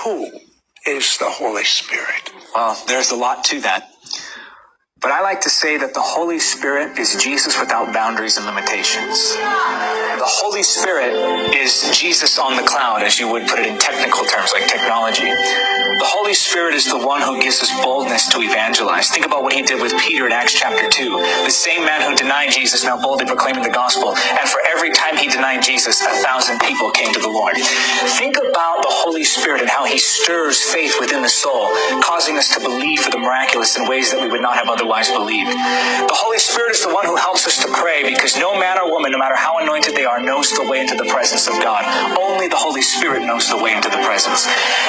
Who is the Holy Spirit? Well, there's a lot to that. But I like to say that the Holy Spirit is Jesus without boundaries and limitations. The Holy Spirit is Jesus on the cloud, as you would put it in technical terms like technology. The Holy Spirit is the one who gives us boldness to evangelize. Think about what he did with Peter in Acts chapter 2. The same man who denied Jesus now boldly proclaiming the gospel. And for every time he denied Jesus, 1,000 people came to the Lord. Think about the Holy Spirit and how he stirs faith within the soul, causing us to believe for the miraculous in ways that we would not have otherwise believed. The Holy Spirit is the one who helps us to pray, because no man or woman, no matter how anointed they are, knows the way into the presence of God. Only the Holy Spirit knows the way into the presence.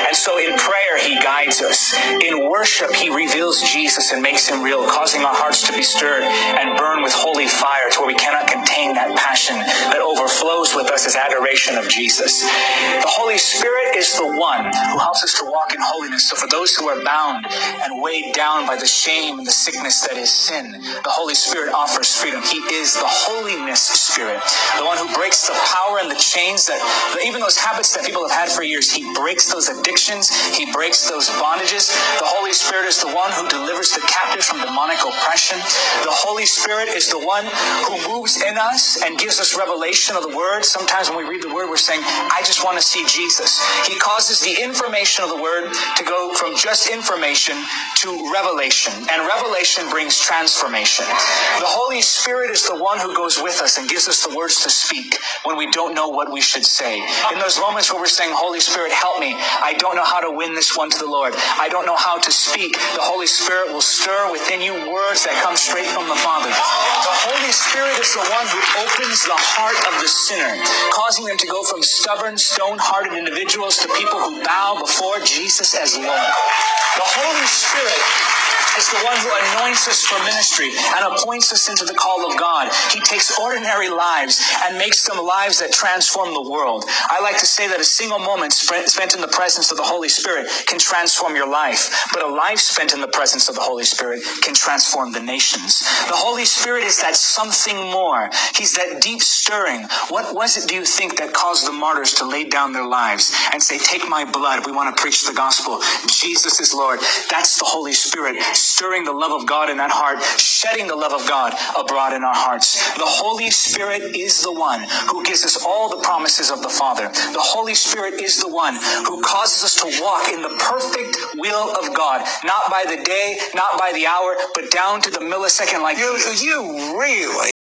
And so in prayer, he guides us. In worship, he reveals Jesus and makes him real, causing our hearts to be stirred and burn with holy fire to where we cannot contain that passion that overflows with us as adoration of Jesus. The Holy Spirit is the one who helps us to walk in holiness. So for those who are bound and weighed down by the shame and the sickness that is sin, the Holy Spirit offers freedom. He is the holiness spirit, the one who breaks the power and the chains that, even those habits that people have had for years, he breaks those addictions, he breaks those bondages. The Holy Spirit is the one who delivers the captive from demonic oppression. The Holy Spirit is the one who moves in us and gives us revelation of the Word. Sometimes when we read the Word, we're saying, I just want to see Jesus. He causes the information of the Word to go from just information to revelation, and revelation brings transformation. The Holy Spirit is the one who goes with us and gives us the words to speak when we don't know what we should say. In those moments where we're saying, Holy Spirit, help me. I don't know how to win this one to the Lord. I don't know how to speak. The Holy Spirit will stir within you words that come straight from the Father. The Holy Spirit is the one who opens the heart of the sinner, causing them to go from stubborn, stone-hearted individuals to people who bow before Jesus as Lord. The Holy Spirit is the one who anoints us for ministry and appoints us into the call of God. He takes ordinary lives and makes them lives that transform the world. I like to say that a single moment spent in the presence of the Holy Spirit can transform your life, but a life spent in the presence of the Holy Spirit can transform the nations. The Holy Spirit is that something more. He's that deep stirring. What was it, do you think, that caused the martyrs to lay down their lives and say, take my blood, we want to preach the gospel. Jesus is Lord. That's the Holy Spirit stirring the love of God in that heart, shedding the love of God abroad in our hearts. The Holy Spirit is the one who gives us all the promises of the Father. The Holy Spirit is the one who causes us to walk in the perfect will of God, not by the day, not by the hour, but down to the millisecond. Like You really